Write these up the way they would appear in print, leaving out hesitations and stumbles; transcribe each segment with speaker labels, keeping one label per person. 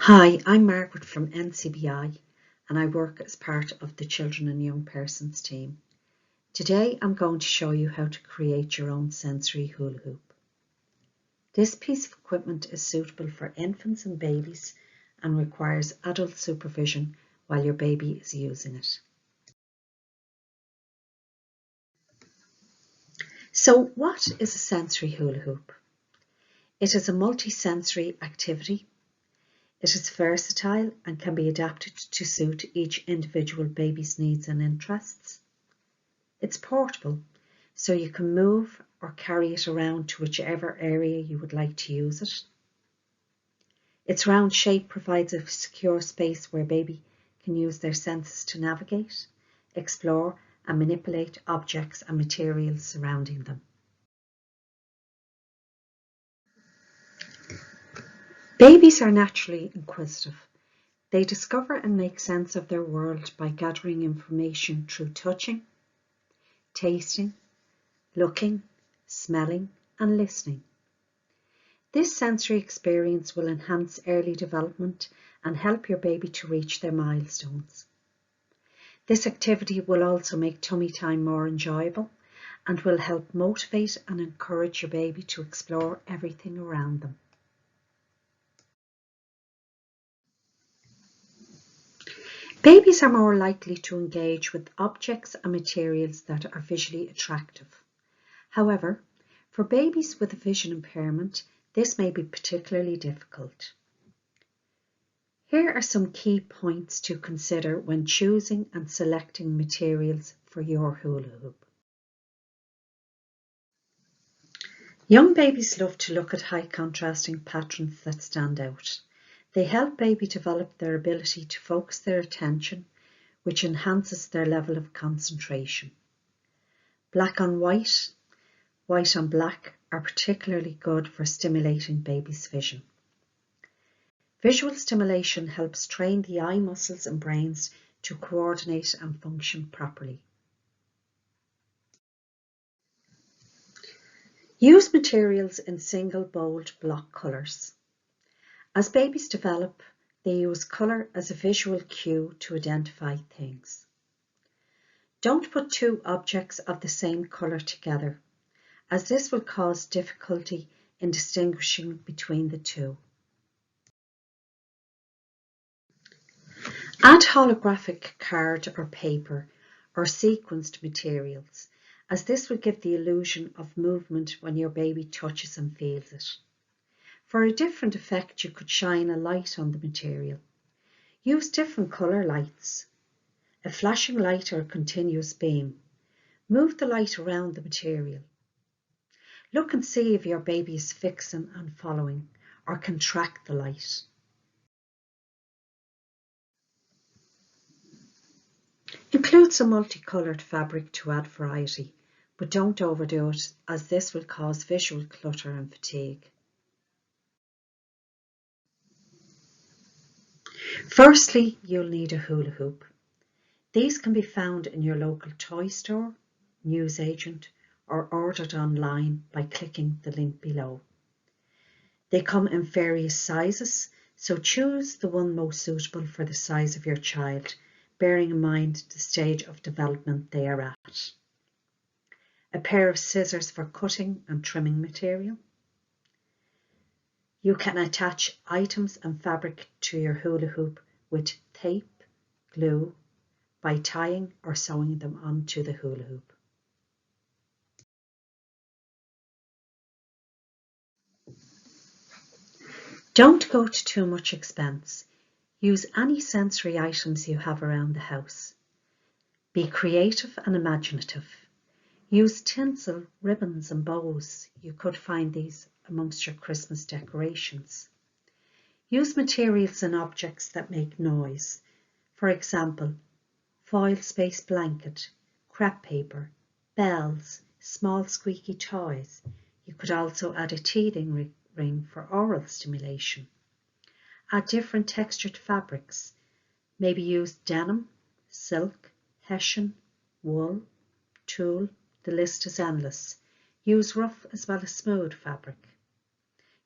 Speaker 1: Hi, I'm Margaret from NCBI and I work as part of the Children and Young Persons team. Today I'm going to show you how to create your own sensory hula hoop. This piece of equipment is suitable for infants and babies and requires adult supervision while your baby is using it. So what is a sensory hula hoop? It is a multi-sensory activity. It is versatile and can be adapted to suit each individual baby's needs and interests. It's portable, so you can move or carry it around to whichever area you would like to use it. Its round shape provides a secure space where baby can use their senses to navigate, explore and manipulate objects and materials surrounding them. Babies are naturally inquisitive. They discover and make sense of their world by gathering information through touching, tasting, looking, smelling and listening. This sensory experience will enhance early development and help your baby to reach their milestones. This activity will also make tummy time more enjoyable and will help motivate and encourage your baby to explore everything around them. Babies are more likely to engage with objects and materials that are visually attractive. However, for babies with a vision impairment, this may be particularly difficult. Here are some key points to consider when choosing and selecting materials for your hula hoop. Young babies love to look at high contrasting patterns that stand out. They help baby develop their ability to focus their attention, which enhances their level of concentration. Black on white, white on black are particularly good for stimulating baby's vision. Visual stimulation helps train the eye muscles and brains to coordinate and function properly. Use materials in single bold block colours. As babies develop, they use colour as a visual cue to identify things. Don't put two objects of the same colour together, as this will cause difficulty in distinguishing between the two. Add holographic card or paper or sequenced materials, as this will give the illusion of movement when your baby touches and feels it. For a different effect, you could shine a light on the material. Use different colour lights, a flashing light or a continuous beam. Move the light around the material. Look and see if your baby is fixing and following or can track the light. Include some multicoloured fabric to add variety, but don't overdo it, as this will cause visual clutter and fatigue. Firstly, you'll need a hula hoop. These can be found in your local toy store, newsagent, or ordered online by clicking the link below. They come in various sizes, so choose the one most suitable for the size of your child, bearing in mind the stage of development they are at. A pair of scissors for cutting and trimming material. You can attach items and fabric to your hula hoop with tape, glue, by tying or sewing them onto the hula hoop. Don't go to too much expense. Use any sensory items you have around the house. Be creative and imaginative. Use tinsel, ribbons and bows. You could find these amongst your Christmas decorations. Use materials and objects that make noise. For example, foil space blanket, crepe paper, bells, small squeaky toys. You could also add a teething ring for oral stimulation. Add different textured fabrics. Maybe use denim, silk, hessian, wool, tulle. The list is endless. Use rough as well as smooth fabric.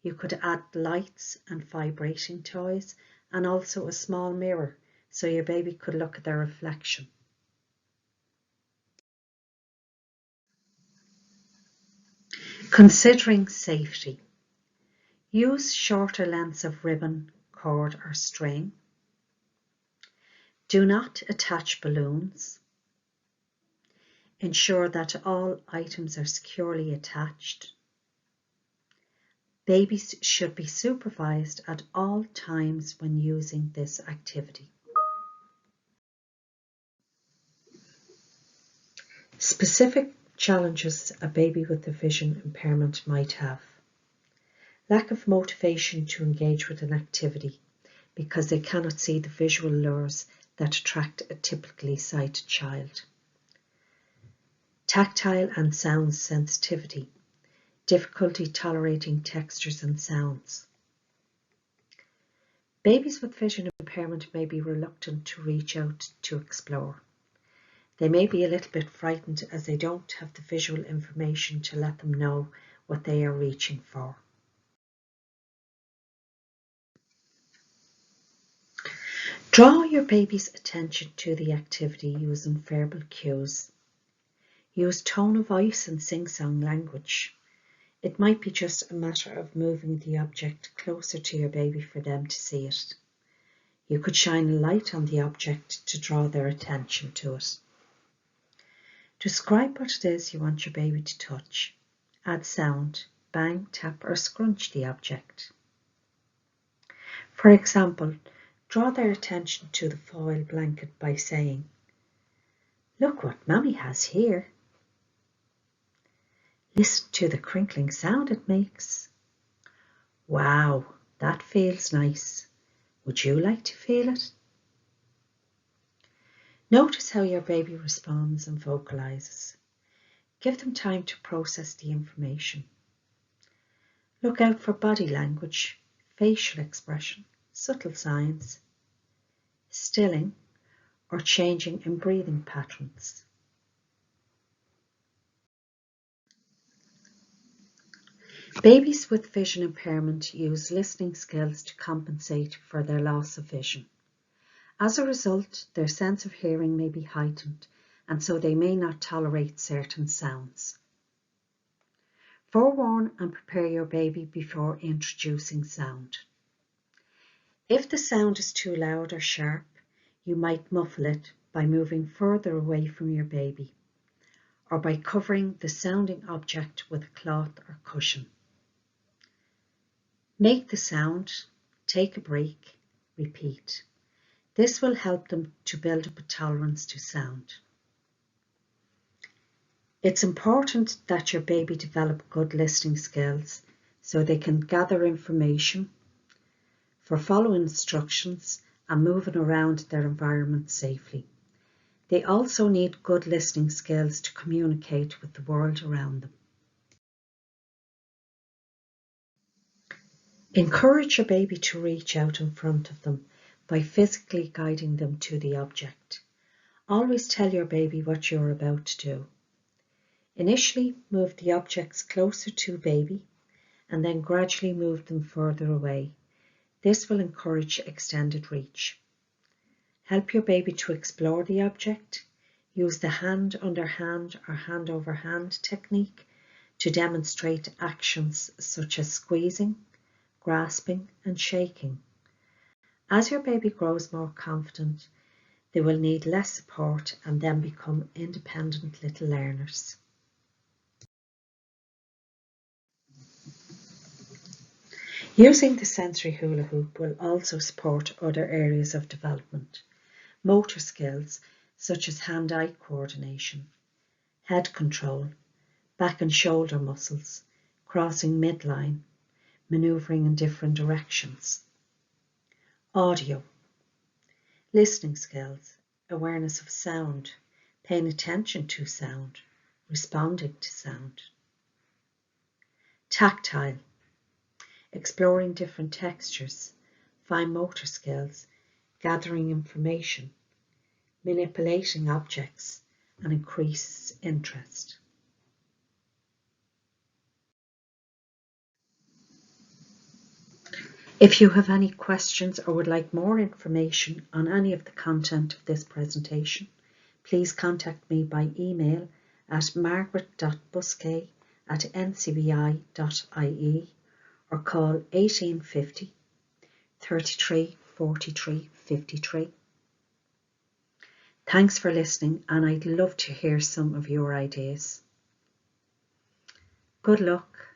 Speaker 1: You could add lights and vibrating toys and also a small mirror so your baby could look at their reflection. Considering safety. Use shorter lengths of ribbon, cord or string. Do not attach balloons. Ensure that all items are securely attached. Babies should be supervised at all times when using this activity. Specific challenges a baby with a vision impairment might have. Lack of motivation to engage with an activity because they cannot see the visual lures that attract a typically sighted child. Tactile and sound sensitivity. Difficulty tolerating textures and sounds. Babies with vision impairment may be reluctant to reach out to explore. They may be a little bit frightened as they don't have the visual information to let them know what they are reaching for. Draw your baby's attention to the activity using verbal cues. Use tone of voice and sing-song language. It might be just a matter of moving the object closer to your baby for them to see it. You could shine a light on the object to draw their attention to it. Describe what it is you want your baby to touch. Add sound, bang, tap or scrunch the object. For example, draw their attention to the foil blanket by saying, "Look what Mammy has here. Listen to the crinkling sound it makes. Wow, that feels nice. Would you like to feel it?" Notice how your baby responds and vocalizes. Give them time to process the information. Look out for body language, facial expression, subtle signs, stilling or changing in breathing patterns. Babies with vision impairment use listening skills to compensate for their loss of vision. As a result, their sense of hearing may be heightened, and so they may not tolerate certain sounds. Forewarn and prepare your baby before introducing sound. If the sound is too loud or sharp, you might muffle it by moving further away from your baby, or by covering the sounding object with a cloth or cushion. Make the sound, take a break, repeat. This will help them to build up a tolerance to sound. It's important that your baby develop good listening skills so they can gather information, for following instructions and moving around their environment safely. They also need good listening skills to communicate with the world around them. Encourage your baby to reach out in front of them by physically guiding them to the object. Always tell your baby what you're about to do. Initially, move the objects closer to baby and then gradually move them further away. This will encourage extended reach. Help your baby to explore the object. Use the hand under hand or hand over hand technique to demonstrate actions such as squeezing, grasping and shaking. As your baby grows more confident, they will need less support and then become independent little learners. Using the sensory hula hoop will also support other areas of development. Motor skills such as hand-eye coordination, head control, back and shoulder muscles, crossing midline, manoeuvring in different directions. Audio, listening skills, awareness of sound, paying attention to sound, responding to sound. Tactile, exploring different textures, fine motor skills, gathering information, manipulating objects, and increase interest. If you have any questions or would like more information on any of the content of this presentation, please contact me by email at margaret.buskey@ncbi.ie or call 1850 33 43 53. Thanks for listening, and I'd love to hear some of your ideas. Good luck.